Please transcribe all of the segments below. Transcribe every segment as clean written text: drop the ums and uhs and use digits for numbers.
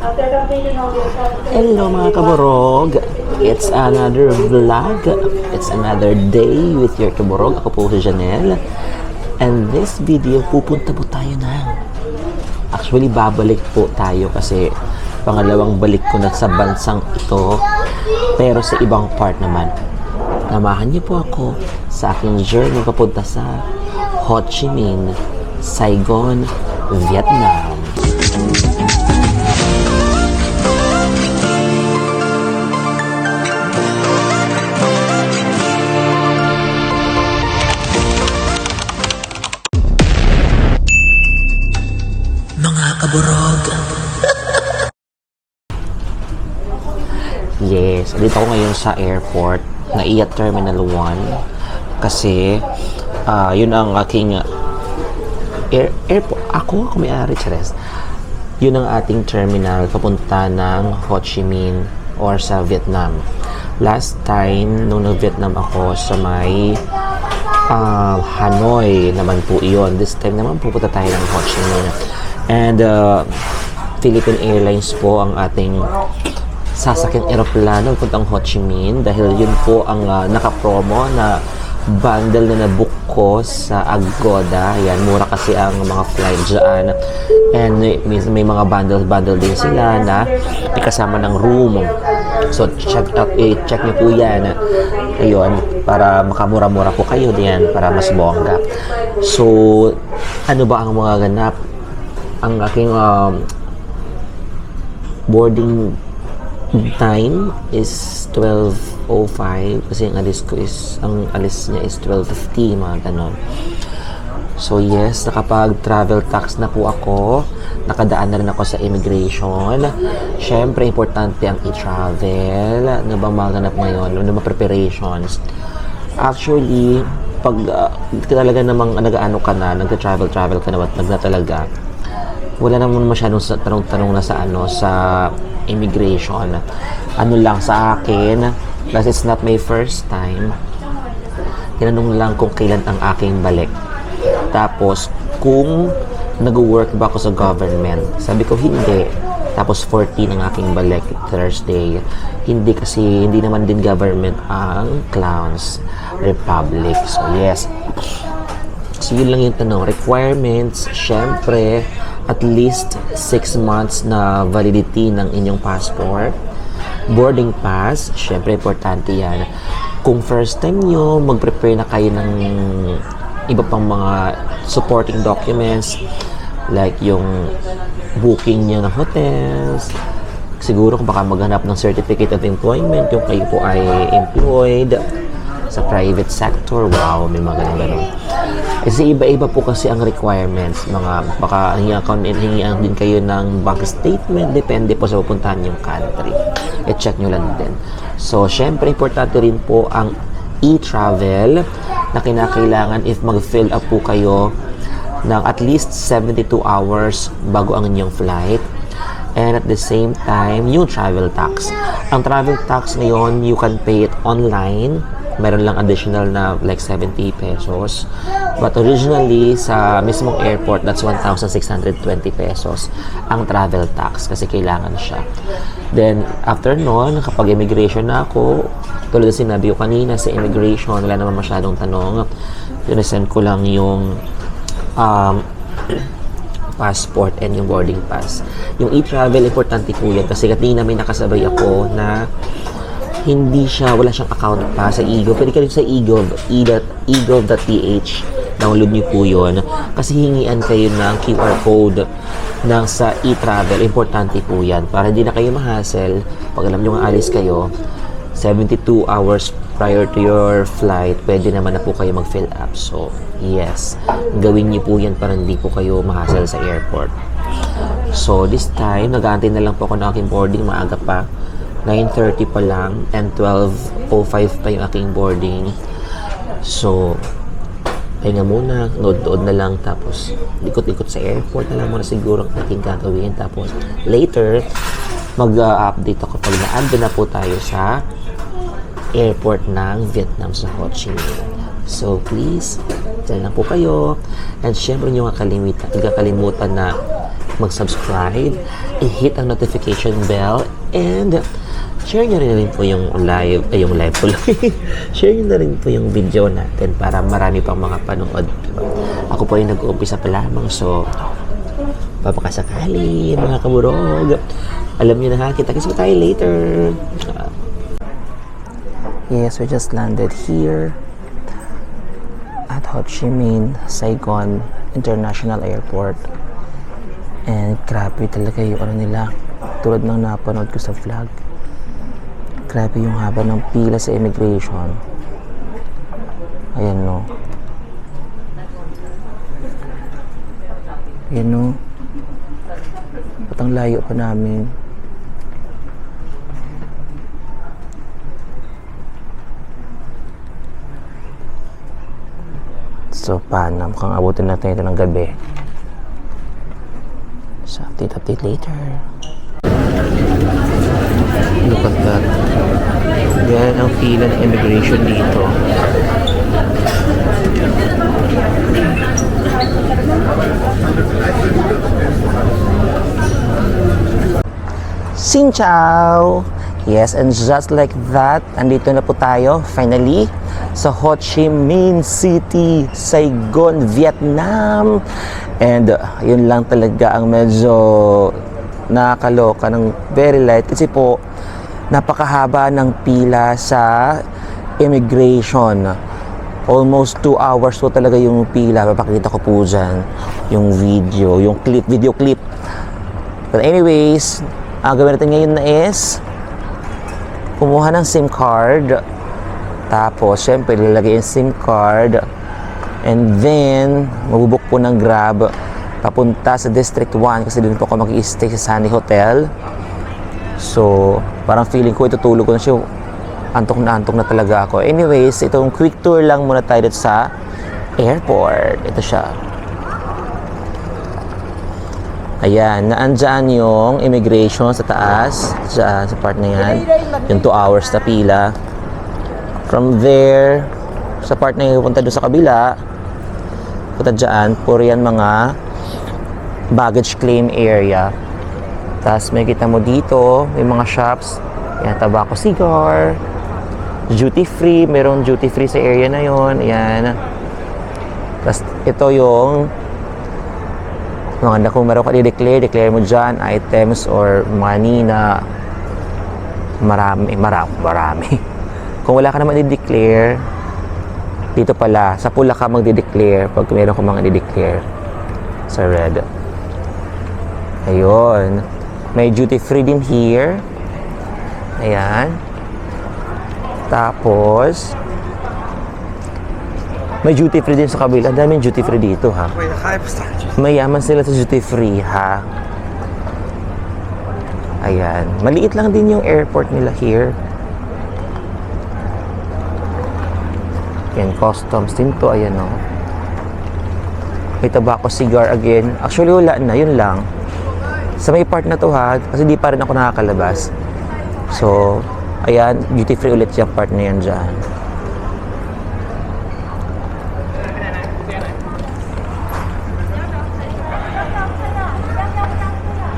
Hello mga kaborog! It's another vlog. It's another day with your kaborog. Ako po si Janelle. And this video, pupunta po tayo na. Actually, babalik po tayo kasi pangalawang balik ko na sa bansang ito. Pero sa ibang part naman. Samahan niyo po ako sa aking journey papunta sa Ho Chi Minh, Saigon, Vietnam. Mga kaburog. Yes, dito ako ngayon sa airport na Iya Terminal 1 kasi yun ang aking airport. Ako may-ari, Cheres. Yun ang ating terminal papunta ng Ho Chi Minh or sa Vietnam. Last time, nung nag-Vietnam ako sa may Hanoi naman po iyon. This time naman pupunta tayo ng Ho Chi Minh. And Philippine Airlines po ang ating sasakyang eroplano puntang Ho Chi Minh dahil yun po ang naka-promo na bundle na nabook ko sa Agoda. Yan, mura kasi ang mga flight dyan. And may mga bundle din sila na may kasama ng room. So, check nyo po yan. Ayun, para makamura-mura po kayo diyan para mas bongga. So, ano ba ang mga ganap? Ang aking boarding time is 12:05 kasi ang alis niya is 12:50, mga ganon. So yes, nakapag-travel tax na po ako. Nakadaan na rin ako sa immigration. Syempre, importante ang e-travel. Ano ba maganap ngayon? Ano ba preparations? Actually, pag talaga namang nag-ano ka na, nag-travel ka na talaga, wala naman masyadong tanong-tanong na sa immigration. Ano lang sa akin, kasi it's not my first time, tinanong lang kung kailan ang aking balik. Tapos, kung nag-work ba ako sa government. Sabi ko, hindi. Tapos, 14 ang aking balik, Thursday. Hindi kasi, hindi naman din government ang Clowns Republic. So, yes. So, yun lang yung tanong. Requirements, syempre, at least 6 months na validity ng inyong passport. Boarding pass, syempre importante yan. Kung first time nyo, mag-prepare na kayo ng iba pang mga supporting documents like yung booking nyo ng hotels. Siguro kung baka maghanap ng certificate of employment, yung kayo po ay employed sa private sector. Wow, may mga ganun. Kasi iba-iba po kasi ang requirements. Baka hingian din kayo ng bank statement. Depende po sa pupuntahan yung country. I-check nyo lang din. So, syempre, importante rin po ang e-travel na kinakailangan if mag-fill up po kayo ng at least 72 hours bago ang inyong flight. And at the same time, yung travel tax. Ang travel tax ngayon, you can pay it online. Meron lang additional na like 70 pesos. But originally, sa mismong airport, that's 1,620 pesos ang travel tax kasi kailangan siya. Then, after nun, kapag immigration na ako, tulad na sinabi ko kanina, sa immigration, wala naman masyadong tanong. Sinesend ko lang yung passport and yung boarding pass. Yung e-travel, importante po yan kasi kanina may nakasabay ako na wala siyang account pa sa eGov. Pwede ka rin sa eGov, egov.ph. Download niyo po yun. Kasi hingian kayo ng QR code ng sa e-travel. Importante po yan. Para hindi na kayo ma-hassle. Pag alam nyo nga alis kayo, 72 hours prior to your flight, pwede naman na po kayo mag-fill up. So, yes. Gawin niyo po yan para hindi po kayo ma-hassle sa airport. So, this time, nag-aantay na lang po ako ng aking boarding. Maaga pa. 9:30 pa lang and 12:05 pa yung aking boarding. So, pahinga muna, nood-nood na lang, tapos ikot-ikot sa airport na lang muna siguro ang aking gagawin. Tapos, later, mag-update ako pag na-ando na po tayo sa airport ng Vietnam sa Ho Chi Minh. So, please, dyan lang po kayo. And syempre, nyo kakalimutan na mag-subscribe, i-hit ang notification bell, and share nyo rin po yung live, yung live po share nyo na rin po yung video natin para marami pang mga panood. Ako po ay nag-uumpisa pa lamang, so papakasakali mga kaburog. Alam nyo na ha, kita-kits po tayo later. Yes, we just landed here at Ho Chi Minh, Saigon International Airport. And grabe talaga yung ano nila, tulad ng napanood ko sa vlog. Grabe yung haba ng pila sa immigration. Ayan no. Ayan no. Ba't ang layo pa namin? So, paano? Mukhang abutin natin ito ng gabi. So, update later. Look at that. Yan ang pila ng immigration dito. Xin chào! Yes, and just like that, andito na po tayo, finally, sa Ho Chi Minh City, Saigon, Vietnam. And yun lang talaga ang medyo nakakaloka ng very light. Kasi po, napakahaba ng pila sa immigration. Almost 2 hours po talaga yung pila. Papakita ko po dyan yung video, yung video clip. But anyways, ang gawin natin ngayon na is kumuha ng SIM card, tapos syempre lalagay yung SIM card, and then magbubuk po ng Grab papunta sa District 1 kasi doon po ako mag-i-stay sa Sunny Hotel. So parang feeling ko itutulog ko na siya, antok na talaga ako. Anyways, itong quick tour lang muna tayo dito sa airport. Ito siya. Ayan, naandyan yung immigration sa taas, sa part na yan. Yung 2 hours na pila. From there, sa part na yung punta doon sa kabila, punta dyan, puro yan mga baggage claim area. Tapos may kita mo dito, may mga shops, yan, tobacco cigar, duty free, merong duty free sa area na yon. Ayan. Tapos ito yung kung meron ka i-declare mo dyan items or money na marami. Kung wala ka naman i-declare, dito pala, sa pula ka mag-declare pag meron ka mga i-declare sa red. Ayun. May duty free din here. Ayan. Tapos may duty free din sa kabila. Ang daming duty free dito ha. Mayaman sila sa duty free ha. Ayan. Maliit lang din yung airport nila here. Yan, customs din to. Ayan o. May tobacco cigar again. Actually wala na. Yun lang. Sa may part na to ha. Kasi di pa rin ako nakakalabas. So, ayan. Duty free ulit yung part na yan dyan.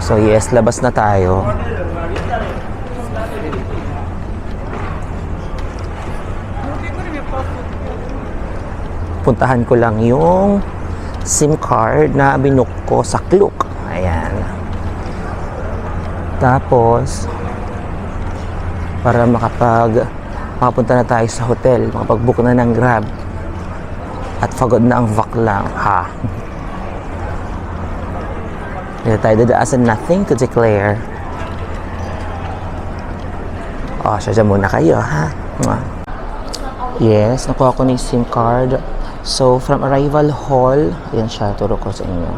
So yes, labas na tayo. Puntahan ko lang yung SIM card na binook ko sa Klook. Ayan. Tapos, para makapunta na tayo sa hotel, makapag-book na ng Grab. At pagod na ang vaklang, ha? Dito tayo dadaasan, nothing to declare. Sadya muna kayo, ha? Yes, nakuha ko na yung SIM card. So, from arrival hall, ayan siya, turo ko sa inyo.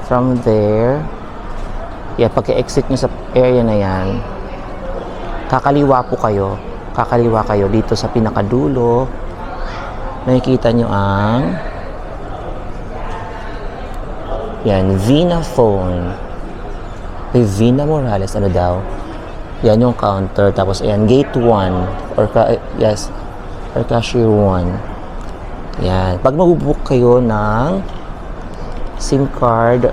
From there, pagka-exit nyo sa area na yan, kakaliwa kayo dito sa pinakadulo. Makikita nyo ang yan, Vina phone. Vina Morales, ano daw? Yan yung counter. Tapos, ayan, gate 1. Or cashier 1. Yan. Pag mag-book kayo ng SIM card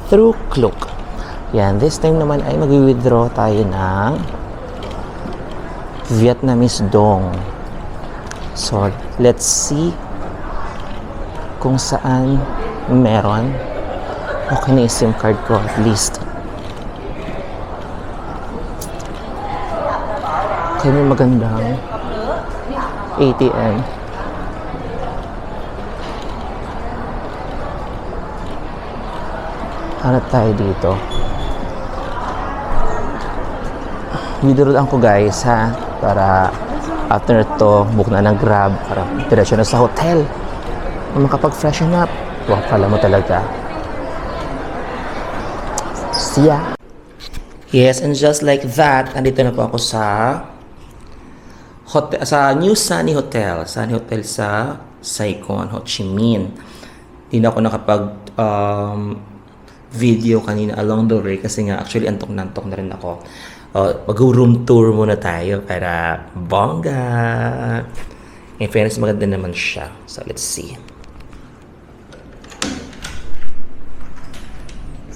through Klook. Yan, this time naman ay mag-withdraw tayo ng Vietnamese dong. So, let's see kung saan meron. Okay na yung SIM card ko at least. Okay, may magandang ATM. Hanap tayo dito. Withdraw ko guys ha, para after to book na ng Grab para diretso na sa hotel na makapag-freshen up. Wow, kala mo talaga. See ya! Yes, and just like that, andito na po ako sa hotel, sa New Sunny Hotel. Sunny Hotel sa Saigon, Ho Chi Minh. Hindi na ako nakapag video kanina along the way kasi nga actually antok na rin ako. Mag-room tour muna tayo para bongga. In fairness, maganda naman siya. So, let's see.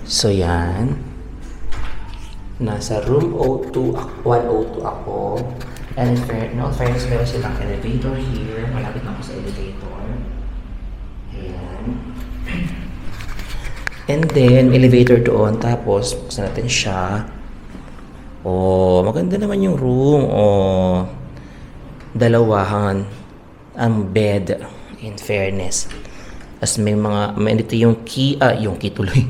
So, yan. Nasa room 102 ako. And in fairness, meron silang elevator here. Malapit na ako sa elevator. Ayan. And then, elevator doon. Tapos, buksan natin siya. Oh, maganda naman yung room. Oh, dalawahan ang bed, in fairness. As may dito yung key tuloy.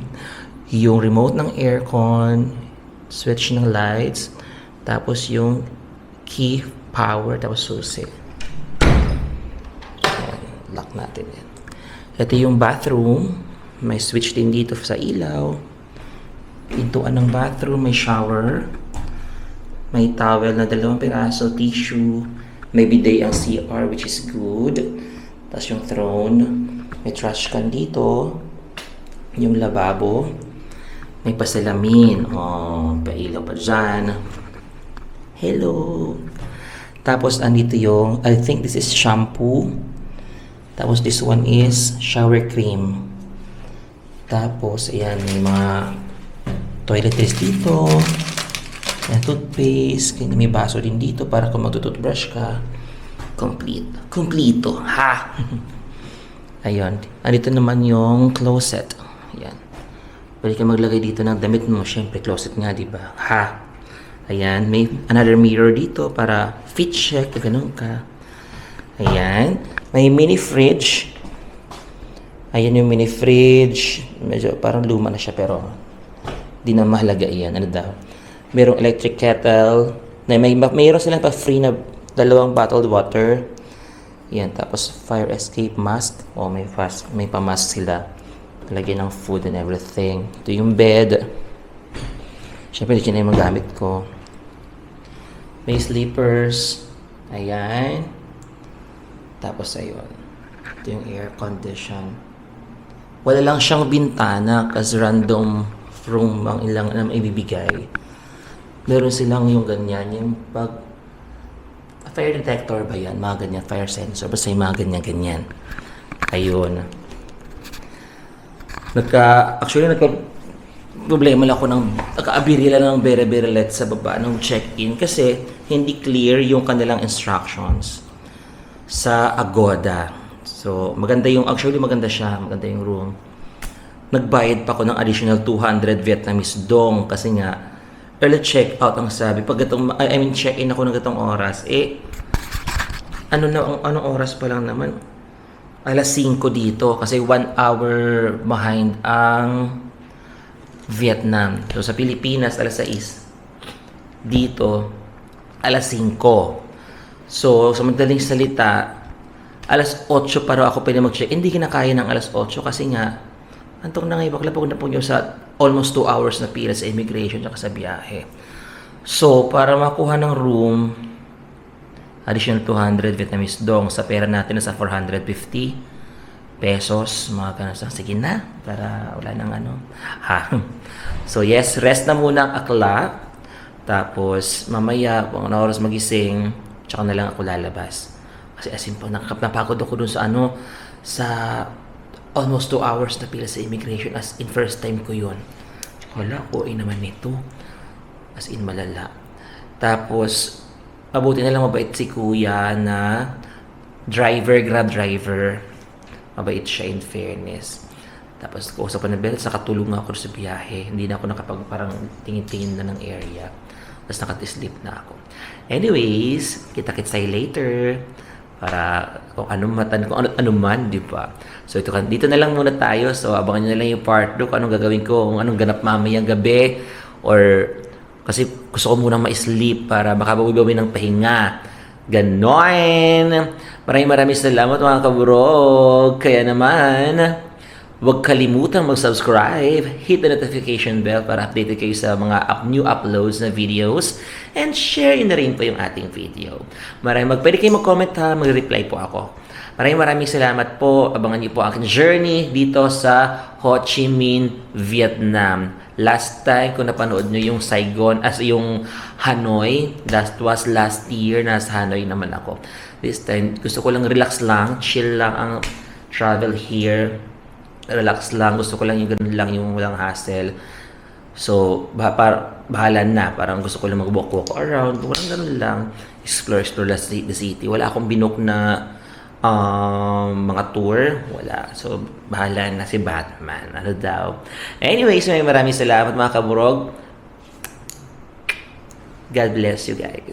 Yung remote ng aircon, switch ng lights, tapos yung key power, tapos susi. Ayan, lock natin yan. Ito yung bathroom. May switch din dito sa ilaw. Pintuan ng bathroom, may shower. May towel na 2 piraso, tissue. May bidet ang CR, which is good. Tapos yung throne. May trash can dito. Yung lababo. May pasalamin. Oh, pailaw pa dyan. Hello! Tapos, andito yung, I think this is shampoo. Tapos, this one is shower cream. Tapos, ayan, may mga toiletries dito. Ayan, toothpaste. Kaya may baso din dito para kung magtutoothbrush ka. Kompleto. Ha! Ayun. Andito naman yung closet. Ayan. Pwede ka maglagay dito ng damit mo. Siyempre, closet nga, di ba? Ha! Ayan. May another mirror dito para fit check. Ganun ka. Ayan. May mini fridge. Ayan yung mini fridge. Medyo parang luma na siya pero di na mahalaga iyan. Ano daw? Merong electric kettle. Mayroon silang pa free na 2 bottled water. Yan. Tapos fire escape mask. O may pamask sila. Lagyan ng food and everything. Ito yung bed. Siyempre, dito na yung magamit ko. May sleepers. Ayan. Tapos ayun. Ito yung air condition. Wala lang siyang bintana kasi random room ang ilang ibibigay. Meron silang yung ganyan, yung fire detector ba yan? Mga ganyan, fire sensor. Basta yung mga ganyan-ganyan. Ayun. Problema lang ako nagka-abirila ng bere-berelet sa baba ng check-in kasi hindi clear yung kanilang instructions sa Agoda. So, maganda siya. Maganda yung room. Nagbayad pa ako ng additional 200 Vietnamese dong kasi nga early check-out ang sabi. Check-in ako ng gatong oras. Anong oras pa lang naman? Alas 5 dito kasi 1 hour behind ang Vietnam. So, sa Pilipinas, alas 6. Dito, alas 5. So, sa madaling salita, alas 8 para ako pwede mag-check. Hindi kinakaya ng alas 8 kasi nga, antong na ngayon, bakla na po nyo sa almost 2 hours na pila sa immigration at sa biyahe. So, para makuha ng room, additional 200 Vietnamese dong. Sa pera natin na sa 450 pesos. Mga ganun. Sige na, para wala nang Ha. So, yes, rest na muna ang akla. Tapos, mamaya, kung ano oras magising, tsaka na lang ako lalabas. Kasi as in po, napagod ako dun sa almost 2 hours na pila sa immigration, as in first time ko yun. Wala ko naman nito. As in malala. Tapos, mabuti na lang mabait si kuya na grab driver. Mabait siya in fairness. Tapos, kausap ko na Bel, sa katulong ako sa biyahe. Hindi na ako parang tingin-tingin na ng area. Tapos nakatislip na ako. Anyways, kita-kits tayo later. Para kung ano man, di ba? So, dito na lang muna tayo. So, abangan nyo na lang yung part 2 kung anong gagawin ko, kung anong ganap mamayang gabi. Or, kasi gusto ko munang ma-sleep para makabawi-bawi ng pahinga. Ganon! Maraming salamat mga kaburog. Kaya naman, huwag kalimutang mag-subscribe, hit the notification bell para updated kayo sa mga new uploads na videos, and share na rin po yung ating video. Pwede kayo mag-comment ha, mag-reply po ako. Maraming salamat po. Abangan niyo po ang aking journey dito sa Ho Chi Minh, Vietnam. Last time ko napanood nyo yung Saigon, yung Hanoi, that was last year, nasa Hanoi naman ako. This time, gusto ko lang relax lang, chill lang ang travel here. Relax lang, gusto ko lang yung ganun lang, yung walang hassle. So, bahala na, parang gusto ko lang mag-walk around, walang ganun lang, explore the city. Wala akong binook na mga tour, wala. So, bahala na si Batman. Ano daw? Anyways, maraming salamat mga kaburog. God bless you guys.